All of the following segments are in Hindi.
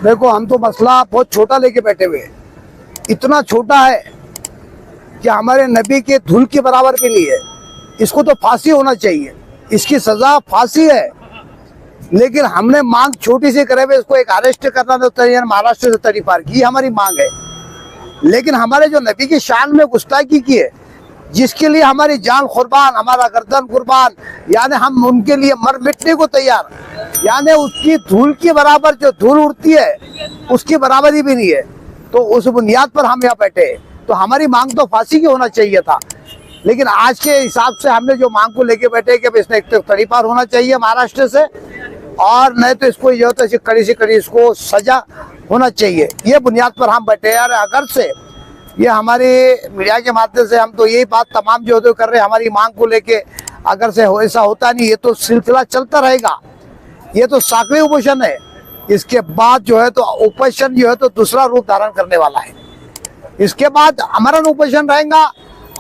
देखो, हम तो मसला बहुत छोटा लेके बैठे हुए हैं। इतना छोटा है कि हमारे नबी के धूल के बराबर भी नहीं है। इसको तो फांसी होना चाहिए, इसकी सजा फांसी है। लेकिन हमने मांग छोटी सी करे हुए इसको एक अरेस्ट करना तो तैयार, महाराष्ट्र से तड़ी पार की हमारी मांग है। लेकिन हमारे जो नबी की शान में गुस्ताखी की है, जिसके लिए हमारी जान कुर्बान, हमारा गर्दन कुर्बान, यानी हम उनके लिए मर मिटने को तैयार, यानी उसकी धूल के बराबर जो धूल उड़ती है उसकी बराबरी भी नहीं है। तो उस बुनियाद पर हम यहाँ बैठे हैं। तो हमारी मांग तो फांसी की होना चाहिए था। लेकिन आज के हिसाब से हमने जो मांग को लेके बैठे कि इसने एक तो तड़ी पार होना चाहिए महाराष्ट्र से, और नहीं तो इसको जो तो कड़ी से कड़ी इसको सजा होना चाहिए। ये बुनियाद पर हम बैठे हैं। अगर से ये हमारे मीडिया के माध्यम से हम तो यही बात तमाम जो कर रहे हैं हमारी मांग को लेके, अगर से ऐसा होता नहीं, ये तो सिलसिला चलता रहेगा। ये तो साकरी उपोषण है। इसके बाद जो है तो उपोषण जो है तो दूसरा रूप धारण करने वाला है। इसके बाद आमरण उपोषण रहेगा,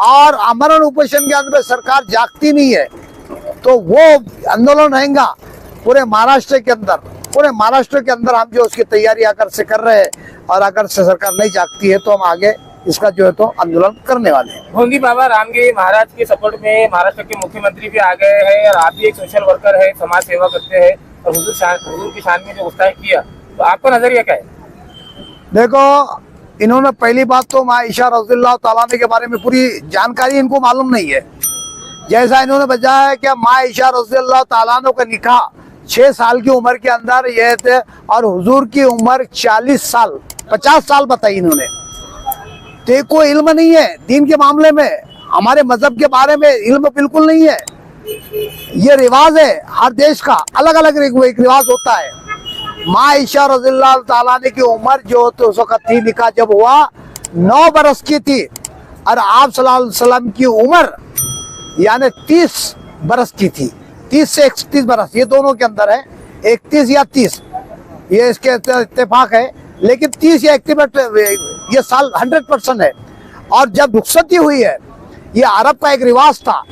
और आमरण उपोषण के अंदर सरकार जागती नहीं है तो वो आंदोलन रहेगा पूरे महाराष्ट्र के अंदर। पूरे महाराष्ट्र के अंदर हम जो उसकी तैयारी अगर से कर रहे हैं, और अगर से सरकार नहीं जागती है तो हम आगे इसका जो है तो आंदोलन करने वाले हैं। भोंगी बाबा रामगिरी महाराज के सपोर्ट में महाराष्ट्र के मुख्यमंत्री भी आ गए हैं, और आप भी एक सोशल वर्कर है, समाज सेवा करते हैं, और हुजूर की शान में जो गुस्ताखी किया, तो आपका नजरिया क्या है? देखो, इन्होंने पहली बात तो माँ ईशा रज़ियल्लाहु ताला अन्हा के बारे में पूरी जानकारी इनको मालूम नहीं है। जैसा इन्होंने बताया है कि माँ ईशा रज़ियल्लाहु ताला अन्हा का निकाह 6 साल की उम्र के अंदर ये थे, और हुजूर की उम्र 40 साल 50 साल बताई इन्होंने। तो कोई इल्म नहीं है दीन के मामले में, हमारे मजहब के बारे में इल्म बिल्कुल नहीं है। ये रिवाज है, हर देश का अलग अलग एक रिवाज होता है। माँ ईशा रज़ियल्लाहु ताला अन्हा की उम्र जो तो उस वक्त थी, निकाह जब हुआ 9 बरस की थी, और आप सल्लल्लाहु अलैहि वसल्लम की उम्र यानी 30 बरस की थी। 30 से 31 बरस ये दोनों के अंदर है, 31 या 30 ये इसके इत्तेफाक है। लेकिन 30 या 31 ये साल 100% है। और जब रुखसती हुई है, ये अरब का एक रिवाज था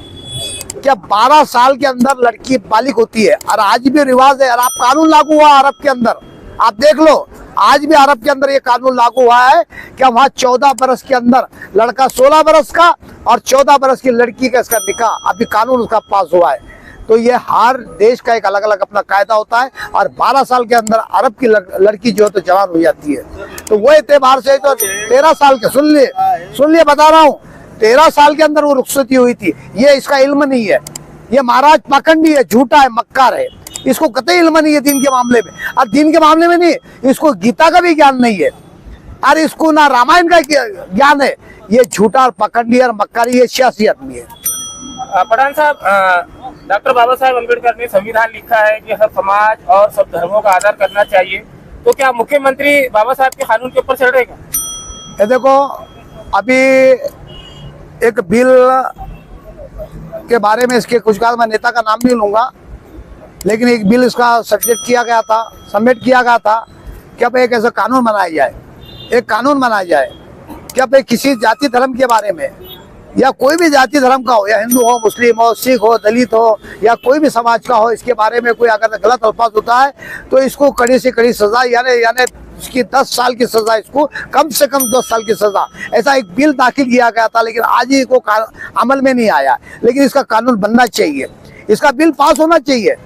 क्या 12 साल के अंदर लड़की बालिग होती है, और आज भी रिवाज है। और आप कानून लागू हुआ अरब के अंदर, आप देख लो, आज भी अरब के अंदर ये कानून लागू हुआ है क्या वहाँ 14 बरस के अंदर लड़का 16 बरस का और 14 बरस की लड़की का इसका निकाह अभी कानून उसका पास हुआ है। तो ये हर देश का एक अलग अलग अपना कायदा होता है, और 12 साल के अंदर अरब की लड़की जो है तो जवान हो जाती है। तो वो एतबार से तो 13 साल के, सुन लिए बता रहा हूँ, 13 साल के अंदर वो रुखसती हुई थी। ये इसका इल्म नहीं है, ये महाराज पाखंडी है, झूठा है, मक्कार है। इसको कतई इल्म नहीं है दीन के मामले में, और दीन के मामले में नहीं, इसको गीता का भी ज्ञान नहीं है, और इसको ना रामायण का ज्ञान है। ये झूठा और पाखंडी और मक्कारी, ये सियासी आदमी है। पठान साहब, डॉक्टर बाबा साहेब अम्बेडकर ने संविधान लिखा है कि हर समाज और सब धर्मों का आदर करना चाहिए, तो क्या मुख्यमंत्री बाबा साहब के कानून के ऊपर चढ़ रहेगा? ये देखो, अभी एक बिल के बारे में इसके कुछ मैं नेता का नाम नहीं लूंगा, लेकिन एक बिल इसका सबमिट किया गया था कि अब एक ऐसा कानून बनाया जाए, एक कानून बनाया जाए कि अब किसी जाति धर्म के बारे में, या कोई भी जाति धर्म का हो, या हिंदू हो, मुस्लिम हो, सिख हो, दलित हो, या कोई भी समाज का हो, इसके बारे में कोई अगर गलत अल्फाज होता है तो इसको कड़ी से कड़ी सजा, यानी इसकी 10 साल की सजा, इसको कम से कम 10 साल की सजा, ऐसा एक बिल दाखिल किया गया था। लेकिन आज ही को अमल में नहीं आया। लेकिन इसका कानून बनना चाहिए, इसका बिल पास होना चाहिए,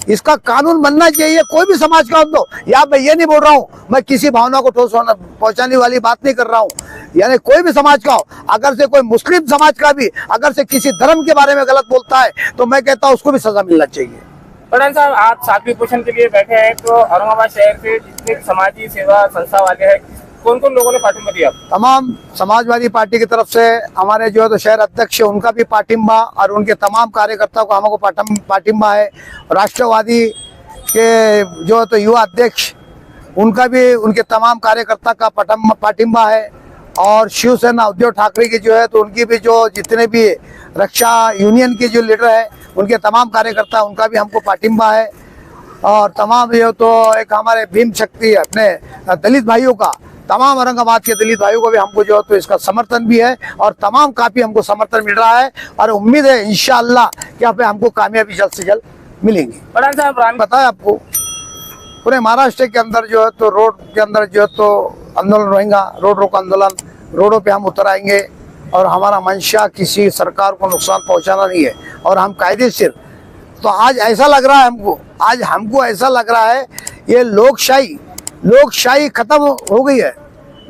इसका कानून बनना चाहिए। कोई भी समाज का हो तो, या मैं ये नहीं बोल रहा हूँ, मैं किसी भावना को ठोस पहुंचाने वाली बात नहीं कर रहा हूँ, यानी कोई भी समाज का हो, अगर से कोई मुस्लिम समाज का भी अगर से किसी धर्म के बारे में गलत बोलता है तो मैं कहता हूँ उसको भी सजा मिलना चाहिए। पठान साहब, आप सातवीं उपोषण के लिए बैठे हैं, तो औरंगाबाद शहर से जितने समाजी सेवा संस्था वाले हैं, कौन कौन लोगों ने पार्टिंबा दिया? तमाम समाजवादी पार्टी की तरफ से हमारे जो है तो शहर अध्यक्ष है उनका भी पार्टिंबा, और उनके तमाम कार्यकर्ताओं को हमको पार्टिंबा है। राष्ट्रवादी के जो है तो युवा अध्यक्ष, उनका भी, उनके तमाम कार्यकर्ता का पार्टिंबा है। और शिवसेना उद्धव ठाकरे की जो है तो उनकी भी जो जितने भी रक्षा यूनियन के जो लीडर है उनके तमाम कार्यकर्ता, उनका भी हमको पार्टिंबा है। और तमाम जो तो एक हमारे भीम शक्ति अपने दलित भाइयों का, तमाम औरंगाबाद के दलित भाइयों को भी हमको जो है तो इसका समर्थन भी है, और तमाम काफी हमको समर्थन मिल रहा है, और उम्मीद है इंशाअल्लाह कि यहाँ पे हमको कामयाबी जल्द से जल्द मिलेंगी। पठान साहब, पता है आपको पूरे महाराष्ट्र के अंदर जो है तो रोड के अंदर जो है तो आंदोलन रहेगा, रोड रोको आंदोलन, रोडों पे हम उतर आएंगे और हमारा मंशा किसी सरकार को नुकसान पहुंचाना नहीं है और हम कायदेशीर। तो आज ऐसा लग रहा है हमको ऐसा लग रहा है ये लोकशाही खत्म हो गई है।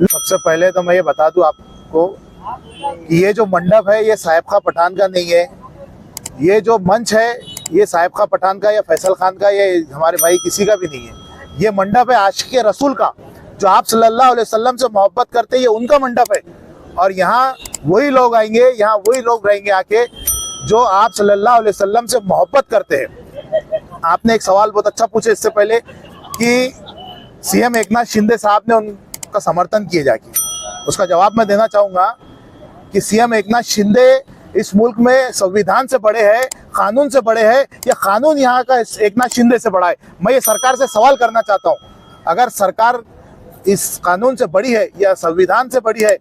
सबसे पहले तो मैं ये बता दूं आपको कि ये जो मंडप है ये साहिब खां पठान का नहीं है, ये जो मंच है ये साहिब खां पठान का या फैसल खान का, ये हमारे भाई किसी का भी नहीं है। ये मंडप है आशिक रसूल का, जो आप सल्लल्लाहु अलैहि वसल्लम से मोहब्बत करते हैं, ये उनका मंडप है। और यहाँ वही लोग आएंगे, यहाँ वही लोग रहेंगे आके जो आप सल्लल्लाहु अलैहि वसल्लम से मोहब्बत करते हैं। आपने एक सवाल बहुत अच्छा पूछा इससे पहले कि सीएम एकनाथ शिंदे साहब ने उनका समर्थन किए जाके, उसका जवाब मैं देना चाहूँगा कि सीएम एकनाथ शिंदे इस मुल्क में संविधान से बड़े हैं, कानून से बड़े हैं, या कानून यहाँ का एकनाथ शिंदे से बड़ा है। मैं ये सरकार से सवाल करना चाहता हूँ, अगर सरकार इस कानून से बड़ी है या संविधान से बड़ी है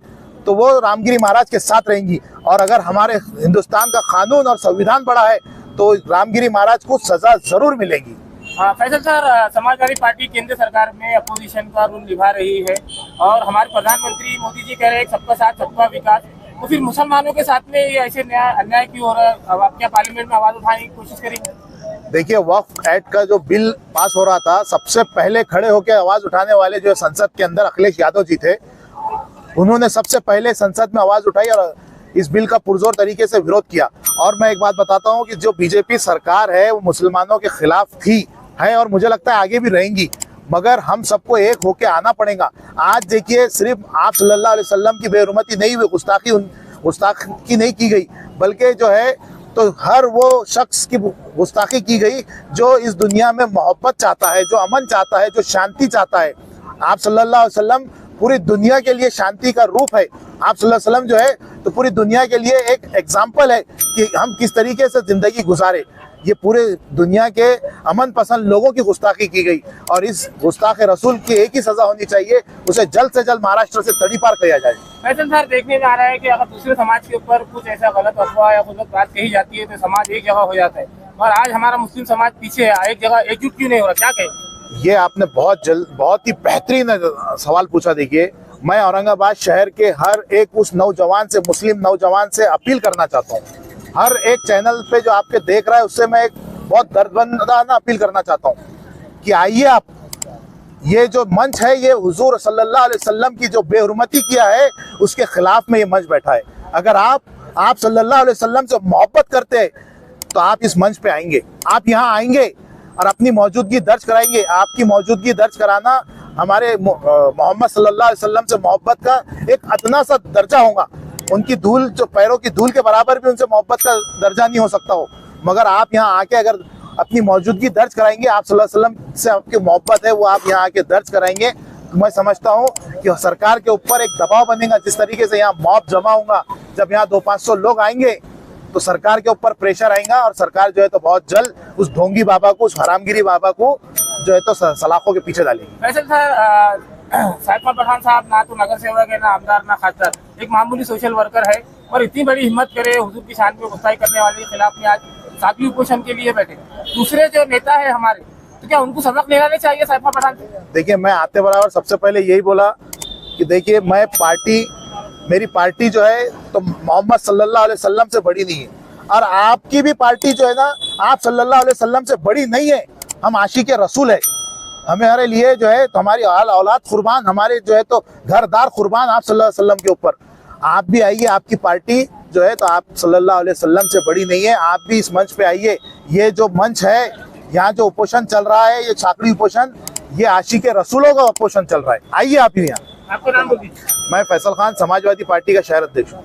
तो वो रामगिरी महाराज के साथ रहेंगी, और अगर हमारे हिंदुस्तान का कानून और संविधान बड़ा है तो रामगिरी महाराज को सजा जरूर मिलेगी। फैसल सर, समाजवादी पार्टी केंद्र सरकार में अपोजिशन का रोल निभा रही है और हमारे प्रधानमंत्री मोदी जी कह रहे हैं सबका साथ सबका विकास, तो फिर मुसलमानों के साथ में ये ऐसे अन्याय क्यों हो रहा है? अब आप क्या पार्लियामेंट में आवाज उठाने की कोशिश करेंगे? देखिए, वक्फ एक्ट का जो बिल पास हो रहा था, सबसे पहले खड़े होकर आवाज उठाने वाले जो संसद के अंदर अखिलेश यादव जी थे, उन्होंने सबसे पहले संसद में आवाज उठाई और इस बिल का पुरजोर तरीके से विरोध किया। और मैं एक बात बताता हूं कि जो बीजेपी सरकार है वो मुसलमानों के खिलाफ थी, है, और मुझे लगता है आगे भी रहेंगी, मगर हम सबको एक होके आना पड़ेगा। आज देखिए, सिर्फ आप सल्लल्लाहु अलैहि वसल्लम की बेहुरमती नहीं हुई, गुस्ताखी नहीं की गई, बल्कि जो है तो हर वो शख्स की गुस्ताखी की गई जो इस दुनिया में मोहब्बत चाहता है, जो अमन चाहता है, जो शांति चाहता है। आप सल्लल्लाहु अलैहि वसल्लम पूरी दुनिया के लिए शांति का रूप है। आप सल्लल्लाहु अलैहि वसल्लम जो है तो पूरी दुनिया के लिए एक एग्जाम्पल है कि हम किस तरीके से जिंदगी गुजारे। ये पूरे दुनिया के अमन पसंद लोगों की गुस्ताखी की गई, और इस गुस्ताख रसूल की एक ही सजा होनी चाहिए, उसे जल्द से जल्द महाराष्ट्र से तड़ीपार किया जाए। फैसल सर, देखने में आ रहा है कि अगर दूसरे समाज के ऊपर कुछ ऐसा गलत अफवाह या गलत बात कही जाती है तो समाज एक जगह हो जाता है, और आज हमारा मुस्लिम समाज पीछे है, एक जगह एकजुट क्यों नहीं हो रहा, क्या कहें? ये आपने बहुत ही बेहतरीन सवाल पूछा। देखिए, मैं औरंगाबाद शहर के हर एक उस नौजवान से, मुस्लिम नौजवान से अपील करना चाहता हूँ, हर एक चैनल पे जो आपके देख रहा है उससे मैं एक बहुत दर्दमंदाना अपील करना चाहता हूँ कि आइए आप, ये जो मंच है ये हुजूर सल्लल्लाहु अलैहि वसल्लम की जो बेहुरमती किया है उसके खिलाफ में ये मंच बैठा है। अगर आप सल्लल्लाहु अलैहि वसल्लम से मोहब्बत करते हैं तो आप इस मंच पे आएंगे, आप यहाँ आएंगे और अपनी मौजूदगी दर्ज कराएंगे। आपकी मौजूदगी दर्ज कराना हमारे मोहम्मद सल्लल्लाहु अलैहि वसल्लम से मोहब्बत का एक अदना सा दर्जा होगा। उनकी धूल, जो पैरों की धूल के बराबर भी उनसे मोहब्बत का दर्जा नहीं हो सकता हो, मगर आप यहाँ आके अगर अपनी मौजूदगी दर्ज कराएंगे, आप सल्लल्लाहु अलैहि वसल्लम से आपकी मोहब्बत है वो आप यहाँ आके दर्ज कराएंगे, तो मैं समझता हूँ कि सरकार के ऊपर एक दबाव बनेगा। जिस तरीके से यहाँ मॉब जमा होगा, जब यहाँ 200-500 लोग आएंगे तो सरकार के ऊपर प्रेशर आएगा और सरकार जो है तो बहुत जल्द उस ढोंगी बाबा को, उस हरामगिरी बाबा को जो है तो सलाखों के पीछे डालेगी। वैसे सर, साहिब खां पठान साहब ना तो नगर सेवक है, ना आमदार, ना खासदार, एक मामूली सोशल वर्कर है, और इतनी बड़ी हिम्मत करे हुजूर की शान पे गुस्ताखी करने वाले के खिलाफ में आज सातवीं पोजीशन के लिए बैठे। दूसरे जो नेता है हमारे, तो क्या उनको सबक लेना नहीं चाहिए साहिब खां पठान से? देखिए, मैं आते बराबर सबसे पहले यही बोला कि देखिए, मेरी पार्टी जो है तो मोहम्मद सल्लल्लाहु अलैहि वसल्लम से बड़ी नहीं है, और आपकी भी पार्टी जो है ना, आप सल्लल्लाहु अलैहि वसल्लम से बड़ी नहीं है। हम आशिक रसूल है, हमारे लिए जो है तो हमारी औलाद कुर्बान, हमारे जो है तो घरदार कुर्बान आप सल्लल्लाहु अलैहि वसल्लम के ऊपर। आप भी आइए, आपकी पार्टी जो है तो आप सल्लल्लाहु अलैहि वसल्लम से बड़ी नहीं है, आप भी इस मंच पे आइए। ये जो मंच है, यहाँ जो उपोषण चल रहा है, ये छाकड़ी उपोषण, ये आशिक रसूलों का उपोषण चल रहा है। आइए आप भी यहाँ। आपका नाम बोलिए। मैं फैसल खान, समाजवादी पार्टी का शहर अध्यक्ष हूँ।